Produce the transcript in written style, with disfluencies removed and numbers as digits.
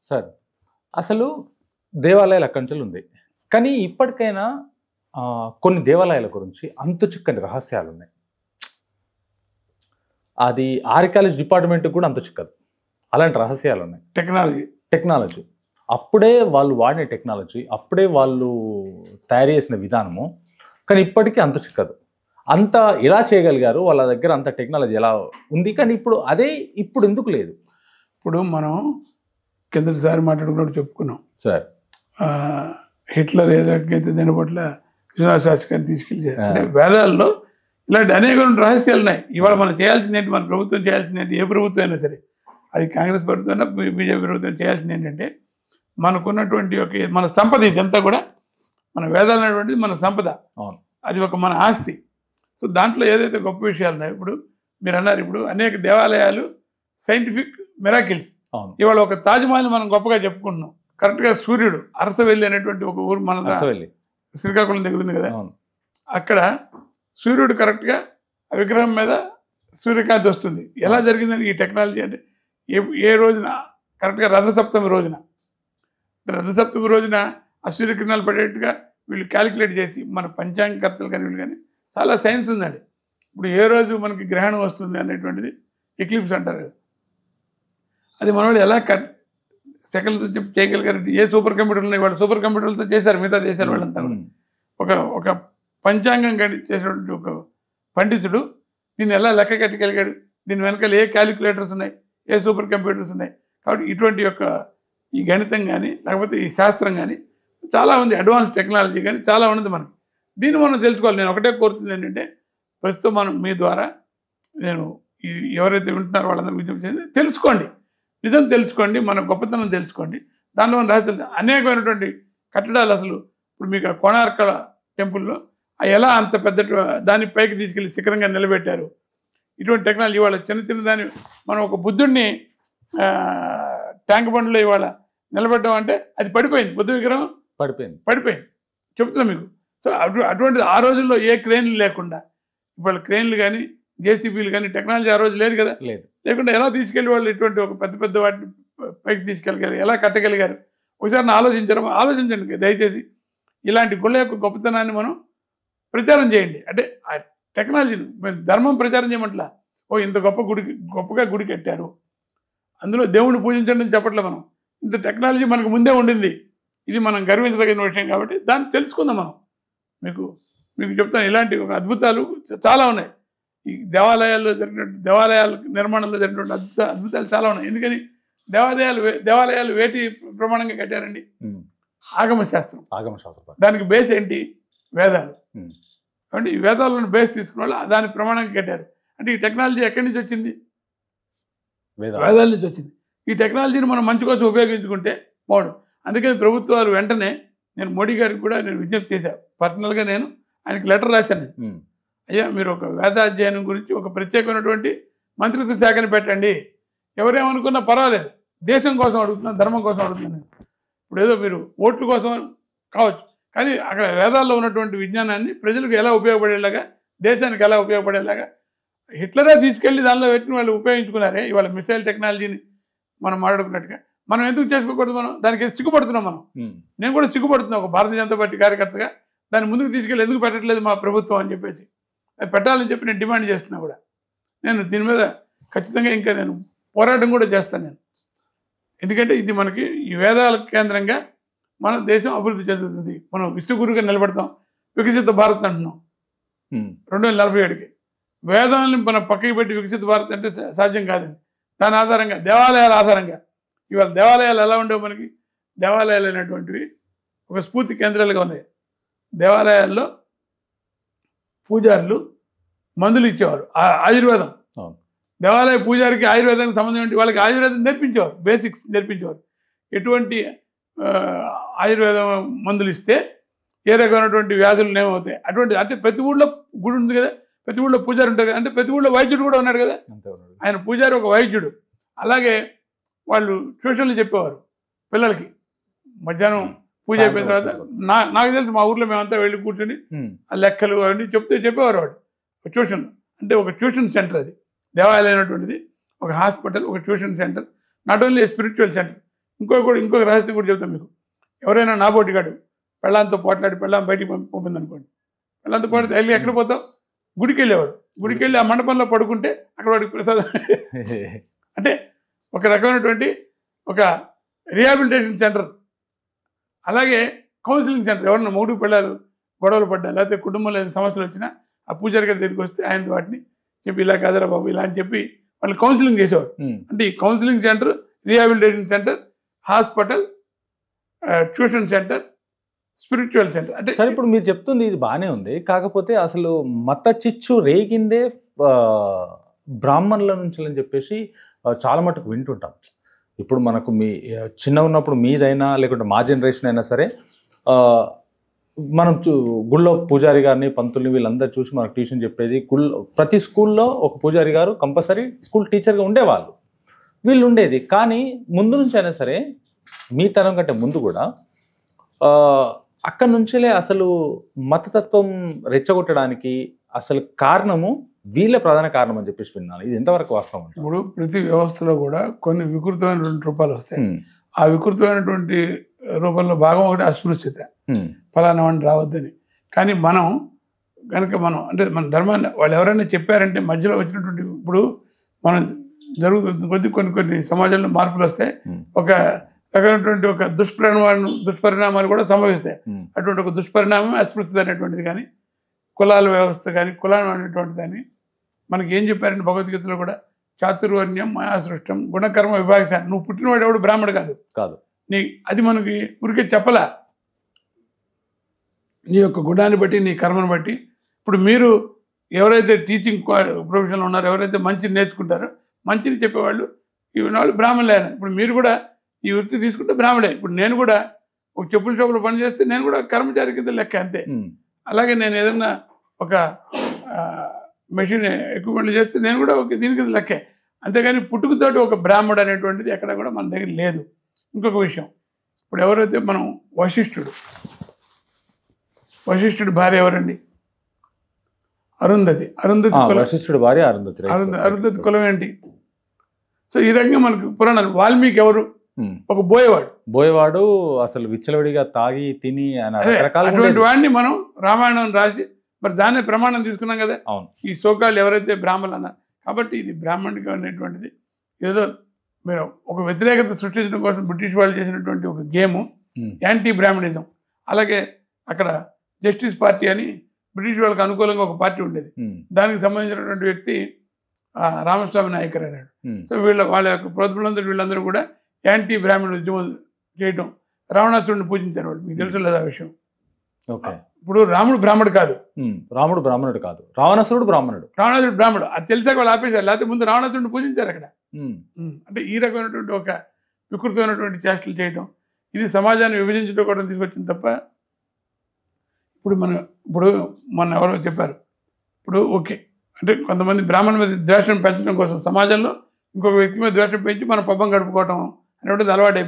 Sir అసలు దేవాలయాలు అక్కడి ఉంది. కానీ ఇప్పటికైనా కొన్ని దేవాలయాల గురించి అంతు చిక్కని రహస్యాలు ఉన్నాయి. అది ఆర్కియాలజీ డిపార్ట్మెంట్కి కూడా అంతు చిక్కదు. అలాంటి రహస్యాలు ఉన్నాయి. టెక్నాలజీ అప్పుడే వాళ్ళు వాడిన టెక్నాలజీ, అప్పుడే వాళ్ళు తయారు చేసిన విధానము, కానీ ఇప్పటికీ అంతు చిక్కదు. అంత ఎలా చేయగలిగారు? వాళ్ళ దగ్గర అంత టెక్నాలజీ ఎలా ఉంది, కానీ ఇప్పుడు ఎందుకు లేదు? ఇప్పుడు మనం కిందటిసారి మాట్లాడుకున్నట్టు చెప్పుకున్నాం సార్. హిట్లర్ ఏ రకమైతే దాని పట్ల కృష్ణశాస్త్రి గారిని తీసుకెళ్ళి అంటే వేదాల్లో ఇలాంటి అనేక రహస్యాలు ఉన్నాయి. ఇవాళ మనం చేయాల్సింది ఏంటి, మన ప్రభుత్వం చేయాల్సింది ఏంటి, ఏ ప్రభుత్వం అయినా సరే, అది కాంగ్రెస్ ప్రభుత్వం అయినా బీజేపీ ప్రభుత్వం చేయాల్సింది ఏంటంటే మనకున్నటువంటి మన సంపద, ఇదంతా కూడా మన వేదాలు అనేటువంటిది మన సంపద, అది మన ఆస్తి. సో దాంట్లో ఏదైతే గొప్ప విషయాలు ఉన్నాయో, ఇప్పుడు మీరు అన్నారు, ఇప్పుడు అనేక దేవాలయాలు సైంటిఫిక్ మిరాకిల్స్. ఇవాళ ఒక తాజ్మహల్ మనం గొప్పగా చెప్పుకుంటున్నాం. కరెక్ట్గా సూర్యుడు అరసవెల్లి అనేటువంటి ఒక ఊరు మన శ్రీకాకుళం దగ్గర ఉంది కదా, అక్కడ సూర్యుడు కరెక్ట్గా ఆ విగ్రహం మీద సూర్యకాంతి వస్తుంది. ఎలా జరిగిందని ఈ టెక్నాలజీ అంటే ఏ రోజున కరెక్ట్గా రథసప్తమి రోజున ఆ సూర్యకిరణాలు పడేట్టుగా వీళ్ళు క్యాలిక్యులేట్ చేసి మన పంచాంగకర్తలు కానీ వీళ్ళు కానీ చాలా సైన్స్ ఉందండి. ఇప్పుడు ఏ రోజు మనకి గ్రహణం వస్తుంది అనేటువంటిది ఎక్లిప్స్ అంటారు కదా, అది మనవాడు ఎలా సెకండ్లతో చెప్పి చేయగలిగారు. ఏ సూపర్ కంప్యూటర్లు ఉన్నాయి, వాళ్ళు సూపర్ కంప్యూటర్లతో చేశారు మిగతా దేశాల వాళ్ళంతా కూడా. ఒక పంచాంగం చేసినటువంటి ఒక పండితుడు దీన్ని ఎలా లెక్క కట్టగలిగాడు, దీని వెనకాల ఏ క్యాలిక్యులేటర్స్ ఉన్నాయి, ఏ సూపర్ కంప్యూటర్స్ ఉన్నాయి. కాబట్టి ఇటువంటి ఈ గణితం కానీ లేకపోతే ఈ శాస్త్రం కానీ చాలా ఉంది, అడ్వాన్స్ టెక్నాలజీ కానీ చాలా ఉన్నది మనకి. దీన్ని మనం తెలుసుకోవాలి. నేను ఒకటే కోరుతుంది ఏంటంటే, ప్రస్తుతం మనం మీ ద్వారా నేను ఎవరైతే వింటున్నారో వాళ్ళందరూ విజ్ఞప్తి తెలుసుకోండి, నిజం తెలుసుకోండి, మన గొప్పతనం తెలుసుకోండి. దానిలో మన రహస్యాలు అనేకమైనటువంటి కట్టడాలు. అసలు ఇప్పుడు మీకు ఆ కోణార్క టెంపుల్లో ఎలా అంత పెద్ద దాన్ని పైకి తీసుకెళ్ళి శిఖరంగా నిలబెట్టారు. ఇటువంటి టెక్నాలజీ ఇవాళ చిన్న దాన్ని మనం ఒక బుద్ధుడిని ట్యాంక్ బండ్లో ఇవాళ నిలబెట్టడం అంటే అది పడిపోయింది, బుద్ధ విగ్రహం పడిపోయింది చెప్తున్నా మీకు. సో అటువంటిది ఆ రోజుల్లో ఏ క్రేన్లు లేకుండా, ఇవాళ క్రేన్లు కానీ జేసీబీలు కానీ టెక్నాలజీ ఆ రోజు లేదు కదా, లేకుండా ఎలా తీసుకెళ్ళి వాళ్ళు ఇటువంటి ఒక పెద్ద వాటిని పైకి తీసుకెళ్ళగలిగారు, ఎలా కట్టగలిగారు. ఒకసారి ఆలోచించండి దయచేసి. ఇలాంటి గుళ్ళ యొక్క గొప్పతనాన్ని మనం ప్రచారం చేయండి. అంటే ఆ టెక్నాలజీని మేము ధర్మం ప్రచారం చేయమంటలా, ఇంత గొప్పగా గుడి కట్టారు, అందులో దేవుణ్ణి పూజించండి అని చెప్పట్లే మనం. ఇంత టెక్నాలజీ మనకు ముందే ఉండింది, ఇది మనం గర్వించదగిన విషయం. కాబట్టి దాన్ని తెలుసుకుందాం మనం. మీకు చెప్తాను, ఇలాంటి ఒక అద్భుతాలు చాలా ఉన్నాయి. ఈ దేవాలయాల నిర్మాణంలో జరిగినటువంటి అద్భుతాలు చాలా ఉన్నాయి. ఎందుకని దేవాలయాలు వేటి ప్రమాణంగా కట్టారండి? ఆగమశాస్త్రం. దానికి బేస్ ఏంటి? వేదాలు. కాబట్టి ఈ వేదాలను బేస్ తీసుకున్న వాళ్ళు దాని ప్రమాణంగా కట్టారు. అంటే ఈ టెక్నాలజీ ఎక్కడి నుంచి వచ్చింది? వేదాల నుంచి వచ్చింది. ఈ టెక్నాలజీని మనం మంచి కోసం ఉపయోగించుకుంటే బాగుండు. అందుకని ప్రభుత్వాలు వెంటనే, నేను మోడీ గారికి కూడా నేను విజ్ఞప్తి చేశాను, పర్సనల్గా నేను ఆయనకి లెటర్ రాశాను. అయ్యా, మీరు ఒక వేదాధ్యయనం గురించి ఒక ప్రత్యేకమైనటువంటి మంత్రిత్వ శాఖని పెట్టండి. ఎవరేమనుకున్నా పర్వాలేదు, దేశం కోసం అడుగుతున్నాను, ధర్మం కోసం అడుగుతున్నాను. ఇప్పుడు ఏదో మీరు ఓట్ల కోసం కావచ్చు, కానీ అక్కడ వేదాల్లో ఉన్నటువంటి విజ్ఞానాన్ని ప్రజలకు ఎలా ఉపయోగపడేలాగా, దేశానికి ఎలా ఉపయోగపడేలాగా హిట్లరే తీసుకెళ్ళి దానిలో పెట్టిన వాళ్ళు ఉపయోగించుకున్నారే. ఇవాళ మిసైల్ టెక్నాలజీని మనం మాట్లాడుకున్నట్టుగా మనం ఎందుకు చేసుకోకూడదు? మనం దానికి సిగ్గుపడుతున్నాం. నేను కూడా సిగ్గుపడుతున్నాను ఒక భారతీయ జనతా పార్టీ కార్యకర్తగా. దాన్ని ముందుకు తీసుకెళ్ళి ఎందుకు పెట్టట్లేదు మా ప్రభుత్వం అని చెప్పేసి అది పెట్టాలని చెప్పి నేను డిమాండ్ చేస్తున్నా కూడా. నేను దీని మీద ఖచ్చితంగా ఇంకా నేను పోరాటం కూడా చేస్తాను నేను. ఎందుకంటే ఇది మనకి ఈ వేదాల కేంద్రంగా మన దేశం అభివృద్ధి చెందుతుంది. మనం విశ్వగురుగా నిలబడతాం, వికసిత భారత్ అంటున్నాం 2047కి. వేదాలని మనం పక్కకి పెట్టి వికసిత భారత్ అంటే సాధ్యం కాదండి. దాని ఆధారంగా, దేవాలయాల ఆధారంగా, ఇవాళ దేవాలయాలు ఎలా ఉండేవి మనకి? దేవాలయాలు అనేటువంటివి ఒక స్ఫూర్తి కేంద్రాలుగా ఉన్నాయి. దేవాలయాల్లో పూజారులు మందులు ఇచ్చేవారు, ఆయుర్వేదం. దేవాలయ పూజారికి ఆయుర్వేదానికి సంబంధం ఏంటి? వాళ్ళకి ఆయుర్వేదం నేర్పించేవారు, బేసిక్స్ నేర్పించేవారు. ఎటువంటి ఆయుర్వేదం మందులు ఇస్తే ఏ రకమైనటువంటి వ్యాధులు ఏమవుతాయి అటువంటి. అంటే ప్రతి ఊళ్ళో గుడి ఉంది కదా, ప్రతి ఊళ్ళో పూజారి ఉంటారు కదా, అంటే ప్రతి ఊళ్ళో వైద్యుడు కూడా ఉన్నాడు కదా. ఆయన పూజారి ఒక వైద్యుడు. అలాగే వాళ్ళు ట్యూషన్లు చెప్పేవారు పిల్లలకి. మధ్యాహ్నం పూజ అయిపోయిన తర్వాత నాకు తెలుసు, మా ఊర్లో మేమంతా వెళ్ళి కూర్చొని ఆ లెక్కలు అవన్నీ చెప్పేవారు వాడు. ట్యూషన్ అంటే ఒక ట్యూషన్ సెంటర్, అది దేవాలయం అయినటువంటిది ఒక హాస్పిటల్, ఒక tuition centre, not only spiritual centre. ఇంకొక రహస్యం కూడా చెప్తాను మీకు. ఎవరైనా నా పోటీగాడు పెళ్ళాంతో పోట్లాడి పెళ్ళాం బయటికి పంపిందనుకోండి, పెళ్ళాంతో పోటీ వెళ్ళి ఎక్కడ పోతావు, గుడికి వెళ్ళేవాడు. గుడికి వెళ్ళి ఆ మండపంలో పడుకుంటే అక్కడ వాడికి ప్రసాదం అంటే ఒక రకమైనటువంటి ఒక రిహాబిలిటేషన్ సెంటర్. అలాగే కౌన్సిలింగ్ సెంటర్. ఎవరన్నా మొగుడు పిల్లలు గొడవలు పడ్డా లేకపోతే కుటుంబంలో ఏదైనా సమస్యలు వచ్చినా ఆ పూజారి గారి దగ్గరికి వస్తే ఆయన వాటిని చెప్పి ఇలా కాదరా బాబు ఇలా అని చెప్పి వాళ్ళు కౌన్సిలింగ్ చేసేవాడు. అంటే ఈ counselling centre, rehabilitation centre, hospital, tuition centre, spiritual centre. అంటే సరే, ఇప్పుడు మీరు చెప్తుంది ఇది బాగానే ఉంది. కాకపోతే అసలు మత చిచ్చు రేగిందే బ్రాహ్మణుల నుంచి అని చెప్పేసి చాలా మటుకు వింటుంటాం. ఇప్పుడు మనకు మీ చిన్న ఉన్నప్పుడు మీదైనా లేకుంటే మా జనరేషన్ అయినా సరే మనం గుళ్ళో పూజారి గారిని పంతుల్ని వీళ్ళందరూ చూసి మనకు ట్యూషన్ చెప్పేది. ప్రతి స్కూల్లో ఒక పూజారి గారు కంపల్సరీ స్కూల్ టీచర్గా ఉండేవాళ్ళు, వీళ్ళు ఉండేది. కానీ ముందు నుంచి అయినా సరే మీ తరం కంటే ముందు కూడా అక్కడి నుంచే అసలు మతతత్వం రెచ్చగొట్టడానికి అసలు కారణము వీళ్ళ ప్రధాన కారణం అని చెప్పేసి విన్నాను. ఇది ఎంతవరకు వాస్తవం? ఇప్పుడు ప్రతి వ్యవస్థలో కూడా కొన్ని వికృతమైనటువంటి రూపాలు వస్తాయి. ఆ వికృతమైనటువంటి రూపంలో భాగం ఒకటి అస్పృశ్యత, ఫలానా వాడిని రావద్దని. కానీ మనం కనుక అంటే మన ధర్మాన్ని వాళ్ళు ఎవరైనా చెప్పారంటే మధ్యలో వచ్చినటువంటి ఇప్పుడు మనం జరుగుతుంది కొన్ని సమాజంలో మార్పులు వస్తాయి. ఒక రకమైనటువంటి ఒక దుష్పరిణామాలు కూడా సంభవిస్తాయి. అటువంటి ఒక దుష్పరిణామం అస్పృశ్యత అనేటువంటిది. కానీ కులాల వ్యవస్థ కానీ కులాలు అనేటువంటిది కానీ మనకి ఏం చెప్పారంటే భగవద్గీతలో కూడా చాతుర్వర్ణ్యం మాయా సృష్టం గుణకర్మ విభాగశాన్ని. నువ్వు పుట్టినవాడు ఎవడు బ్రాహ్మడు కాదు. అది మనకి ఊరికే చెప్పలా. నీ యొక్క గుణాన్ని బట్టి నీ కర్మను బట్టి. ఇప్పుడు మీరు ఎవరైతే టీచింగ్ ప్రొఫెషన్లో ఉన్నారో, ఎవరైతే మంచిని నేర్చుకుంటారో, మంచిని చెప్పేవాళ్ళు వాళ్ళు బ్రాహ్మణులే. ఇప్పుడు మీరు కూడా ఈ వృత్తి తీసుకుంటే బ్రాహ్మడే. ఇప్పుడు నేను కూడా ఒక చెప్పుల షాపులో పనిచేస్తే నేను కూడా కర్మచారి కింద లెక్క అంతే. అలాగే నేను ఏదన్నా ఒక మెషిన్ ఎక్విప్మెంట్లు చేస్తే నేను కూడా ఒక దీని కింద లెక్కే. అంతేగాని పుట్టుకతోటి ఒక బ్రాహ్మడు అనేటువంటిది ఎక్కడ కూడా మన దగ్గర లేదు. ఇంకొక విషయం, ఇప్పుడు ఎవరైతే మనం వశిష్ఠుడు భార్య ఎవరండి? అరుంధతి. వశిష్ఠుడి భార్య అరుంధతి కులం ఏంటి? సో ఈ రకంగా మనకు పురాణాలు. వాల్మీకి ఎవరు? ఒక బోయవాడు. అసలు విచ్చలవిడిగా తాగి తిని అటువంటి వాడిని మనం రామాయణం రాసి మరి దాన్నే ప్రమాణం తీసుకున్నాం కదా. ఈ సోకాళ్ళు ఎవరైతే బ్రాహ్మణులు అన్నారు. కాబట్టి ఇది బ్రాహ్మణికం అనేటువంటిది ఏదో మీరు ఒక వ్యతిరేకత సృష్టించడం కోసం బ్రిటిష్ వాళ్ళు చేసినటువంటి ఒక గేము యాంటీ బ్రాహ్మణిజం. అలాగే అక్కడ జస్టిస్ పార్టీ అని బ్రిటిష్ వాళ్ళకి అనుకూలంగా ఒక పార్టీ ఉండేది. దానికి సంబంధించినటువంటి వ్యక్తి రామస్వామి నాయకర్ అన్నాడు. సో వాళ్ళ యొక్క ప్రతిభలందరూ వీళ్ళందరూ కూడా యాంటీ బ్రాహ్మణ ఉద్యమం చేయటం, రావణాసురుడిని పూజించారు వాళ్ళు. మీకు తెలుసు లేదా విషయం? ఇప్పుడు రాముడు బ్రాహ్మడు కాదు, రావణాసురుడు బ్రాహ్మణుడు. అది తెలిసాక వాళ్ళు ఆపేశారు. లేకపోతే ముందు రావణాసురుడిని పూజించారు అక్కడ. అంటే ఈ రకమైనటువంటి ఒక వికృతమైనటువంటి చేష్టలు చేయటం, ఇది సమాజాన్ని విభజించడం కూడా తీసుకొచ్చింది తప్ప. ఇప్పుడు మన ఎవరో చెప్పారు, ఇప్పుడు ఓకే అంటే కొంతమంది బ్రాహ్మణుల మీద ద్వేషం పెంచడం కోసం సమాజంలో ఇంకొక వ్యక్తి మీద ద్వేషం పెంచి మనం పబ్బం గడుపుకోవటం అనేటువంటిది అలవాటు అయిపోయింది.